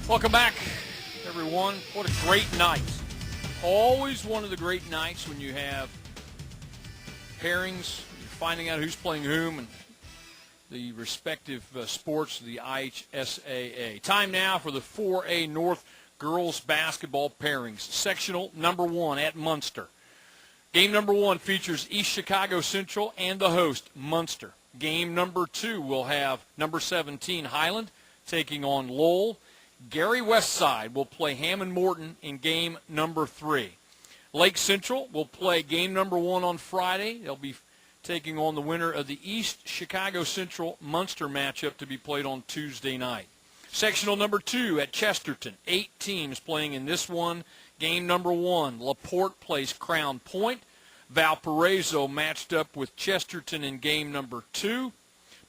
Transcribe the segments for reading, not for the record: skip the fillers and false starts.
Welcome back, everyone. What a great night. Always one of the great nights when you have pairings, you're finding out who's playing whom, and the respective sports of the IHSAA. Time now for the 4A North girls basketball pairings. Sectional number 1 at Munster. Game number 1 features East Chicago Central and the host, Munster. Game number 2 will have number 17 Highland taking on Lowell. Gary Westside will play Hammond Morton in game number 3. Lake Central will play game number 1 on Friday. They'll be taking on the winner of the East Chicago Central Munster matchup to be played on Tuesday night. Sectional number 2 at Chesterton. 8 teams playing in this one. Game number 1, LaPorte plays Crown Point. Valparaiso matched up with Chesterton in game number 2.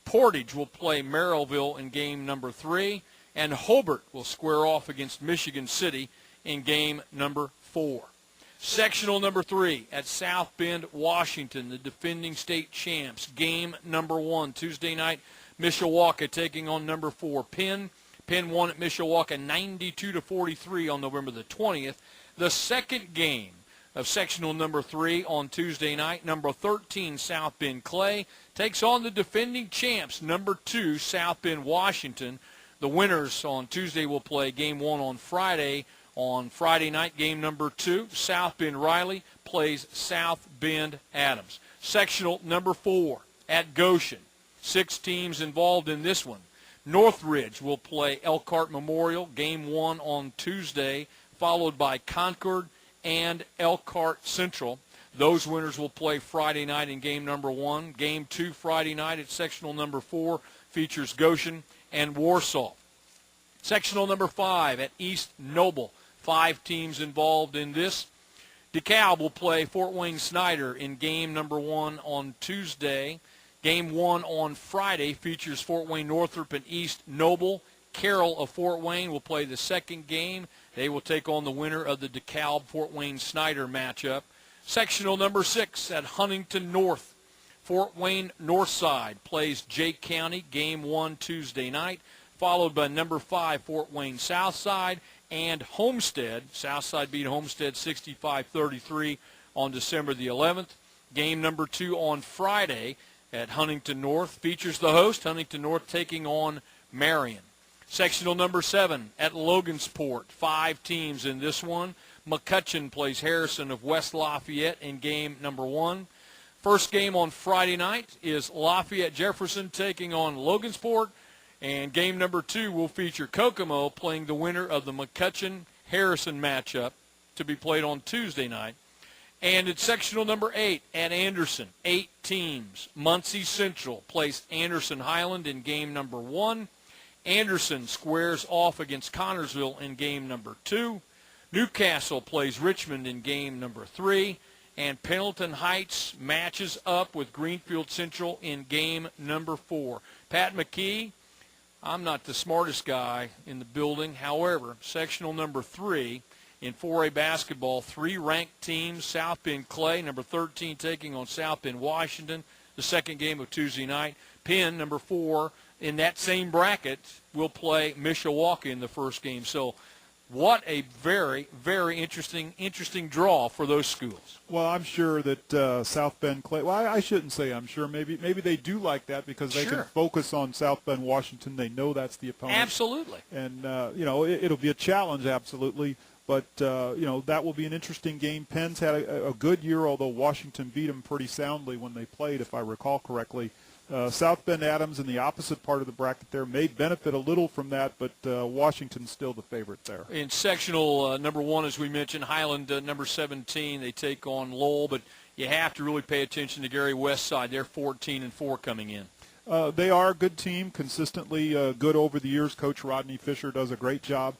Portage will play Merrillville in game number 3. And Hobart will square off against Michigan City in game number 4. Sectional number 3 at South Bend, Washington, the defending state champs. Game number 1, Tuesday night, Mishawaka taking on number 4, Penn. Penn won at Mishawaka 92-43 on November the 20th. The second game of sectional number 3 on Tuesday night, number 13, South Bend Clay, takes on the defending champs, number 2, South Bend, Washington. The winners on Tuesday will play game 1 on Friday. On Friday night, game number 2, South Bend Riley plays South Bend Adams. Sectional number 4 at Goshen. 6 teams involved in this one. Northridge will play Elkhart Memorial, game 1 on Tuesday, followed by Concord and Elkhart Central. Those winners will play Friday night in game number 1. Game 2 Friday night at sectional number 4 features Goshen and Warsaw. Sectional number 5 at East Noble. 5 teams involved in this. DeKalb will play Fort Wayne Snyder in game number 1 on Tuesday. Game 1 on Friday features Fort Wayne Northrop and East Noble. Carroll of Fort Wayne will play the second game. They will take on the winner of the DeKalb-Fort Wayne Snyder matchup. Sectional number 6 at Huntington North. Fort Wayne Northside plays Jake County, game 1 Tuesday night, followed by number 5 Fort Wayne Southside and Homestead. Southside beat Homestead 65-33 on December the 11th. Game number 2 on Friday at Huntington North features the host, Huntington North, taking on Marion. Sectional number 7 at Logansport. 5 teams in this one. McCutcheon plays Harrison of West Lafayette in game number 1. First game on Friday night is Lafayette Jefferson taking on Logansport, and game number 2 will feature Kokomo playing the winner of the McCutcheon-Harrison matchup to be played on Tuesday night. And it's sectional number 8 at Anderson. 8 teams. Muncie Central plays Anderson Highland in game number 1. Anderson squares off against Connorsville in game number 2. Newcastle plays Richmond in game number 3. And Pendleton Heights matches up with Greenfield Central in game number 4. Pat McKee, I'm not the smartest guy in the building. However, sectional number 3 in 4A basketball, 3 ranked teams. South Bend Clay, number 13, taking on South Bend Washington, the second game of Tuesday night. Penn, number 4, in that same bracket, will play Mishawaka in the first game. So what a very, very interesting draw for those schools. Well, I'm sure that South Bend Clay, well, I shouldn't say I'm sure. Maybe they do like that because they can focus on South Bend Washington. They know that's the opponent. Absolutely. And, it'll be a challenge, absolutely. But, that will be an interesting game. Penn's had a good year, although Washington beat them pretty soundly when they played, if I recall correctly. South Bend Adams in the opposite part of the bracket there may benefit a little from that, but Washington's still the favorite there. In sectional number 1, as we mentioned, Highland number 17, they take on Lowell, but you have to really pay attention to Gary Westside. They're 14-4 coming in. They are a good team, consistently good over the years. Coach Rodney Fisher does a great job.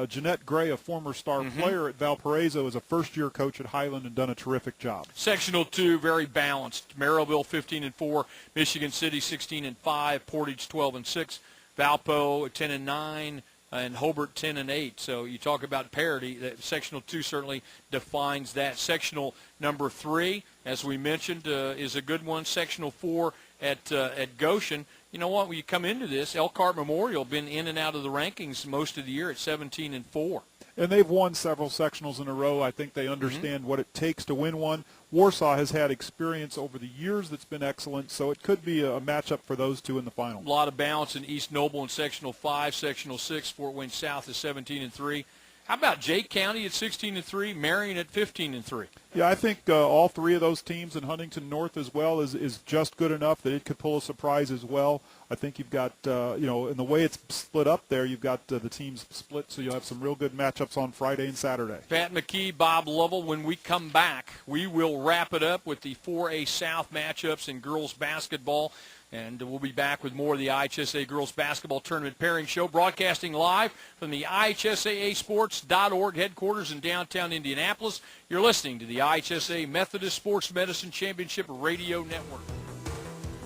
Jeanette Gray, a former star player at Valparaiso, is a first-year coach at Highland and done a terrific job. Sectional 2, very balanced. Merrillville 15-4, Michigan City 16-5, Portage 12-6, Valpo 10-9, and Hobart 10-8. So you talk about parity. Sectional 2 certainly defines that. Sectional number 3, as we mentioned, is a good one. Sectional 4 at Goshen. You know what? When you come into this, Elkhart Memorial been in and out of the rankings most of the year at 17-4. And they've won several sectionals in a row. I think they understand what it takes to win one. Warsaw has had experience over the years that's been excellent, so it could be a matchup for those two in the final. A lot of balance in East Noble in Sectional 5, Sectional 6. Fort Wayne South is 17-3. How about Jake County at 16-3, Marion at 15-3? Yeah, I think all three of those teams, and Huntington North as well, is just good enough that it could pull a surprise as well. I think you've got, in the way it's split up there, you've got the teams split, so you'll have some real good matchups on Friday and Saturday. Pat McKee, Bob Lovell. When we come back, we will wrap it up with the 4A South matchups in girls basketball. And we'll be back with more of the IHSAA Girls Basketball Tournament Pairing Show, broadcasting live from the IHSAAsports.org headquarters in downtown Indianapolis. You're listening to the IHSAA Methodist Sports Medicine Championship Radio Network.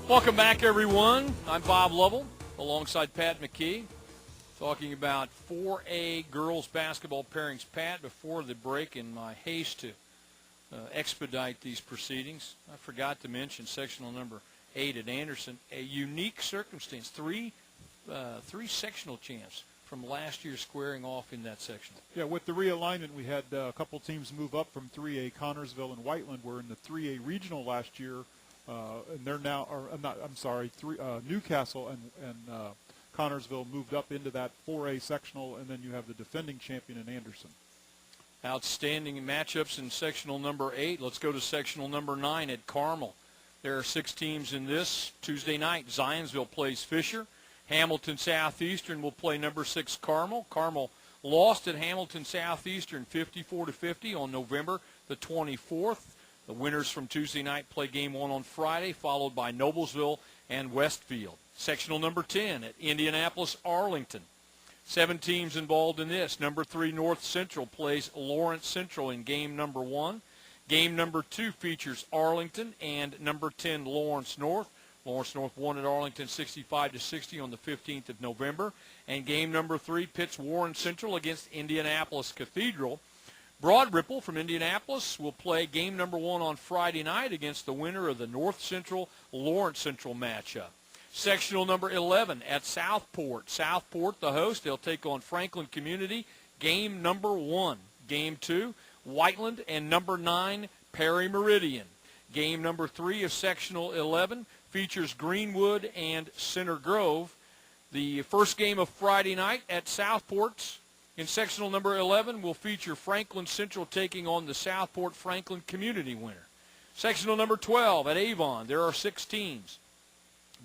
Welcome back, everyone. I'm Bob Lovell, alongside Pat McKee, talking about 4A Girls Basketball Pairings. Pat, before the break, in my haste to expedite these proceedings, I forgot to mention sectional number 8 at Anderson, a unique circumstance. Three sectional champs from last year squaring off in that sectional. Yeah, with the realignment, we had a couple teams move up from 3A. Connorsville and Whiteland were in the 3A regional last year, and they're now, Newcastle and Connorsville moved up into that 4A sectional, and then you have the defending champion in Anderson. Outstanding matchups in sectional number 8. Let's go to sectional number 9 at Carmel. There are 6 teams in this. Tuesday night, Zionsville plays Fisher. Hamilton Southeastern will play number 6 Carmel. Carmel lost at Hamilton Southeastern 54-50 on November the 24th. The winners from Tuesday night play game 1 on Friday, followed by Noblesville and Westfield. Sectional number 10 at Indianapolis Arlington. 7 teams involved in this. Number 3 North Central plays Lawrence Central in game number 1. Game number 2 features Arlington and number 10 Lawrence North. Lawrence North won at Arlington 65-60 on the 15th of November. And game number 3 pits Warren Central against Indianapolis Cathedral. Broad Ripple from Indianapolis will play game number 1 on Friday night against the winner of the North Central-Lawrence Central matchup. Sectional number 11 at Southport. Southport, the host, they'll take on Franklin Community. Game number 1. Game 2. Whiteland and number 9, Perry Meridian. Game number 3 of sectional 11 features Greenwood and Center Grove. The first game of Friday night at Southport in sectional number 11 will feature Franklin Central taking on the Southport Franklin Community winner. Sectional number 12 at Avon, there are 6 teams.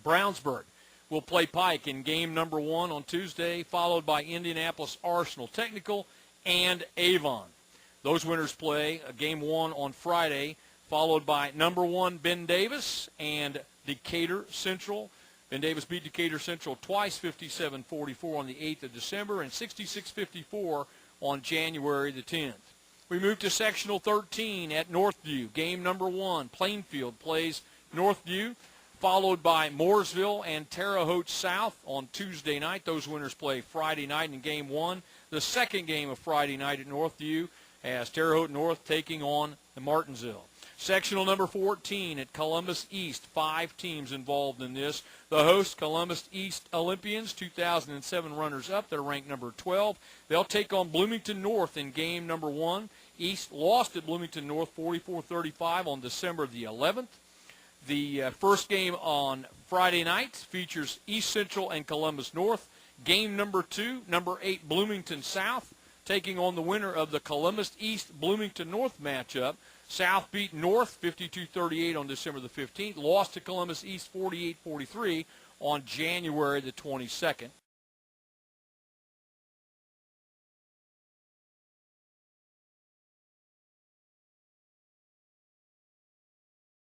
Brownsburg will play Pike in game number 1 on Tuesday, followed by Indianapolis Arsenal Technical and Avon. Those winners play game 1 on Friday, followed by number 1 Ben Davis and Decatur Central. Ben Davis beat Decatur Central twice, 57-44 on the 8th of December and 66-54 on January the 10th. We move to sectional 13 at Northview. Game number 1, Plainfield plays Northview, followed by Mooresville and Terre Haute South on Tuesday night. Those winners play Friday night in game 1. The second game of Friday night at Northview as Terre Haute North taking on the Martinsville. Sectional number 14 at Columbus East. 5 teams involved in this. The host, Columbus East Olympians, 2007 runners-up. They're ranked number 12. They'll take on Bloomington North in game number 1. East lost at Bloomington North 44-35 on December the 11th. The first game on Friday night features East Central and Columbus North. Game number 2, number 8 Bloomington South, taking on the winner of the Columbus East Bloomington North matchup. South beat North 52-38 on December the 15th, lost to Columbus East 48-43 on January the 22nd.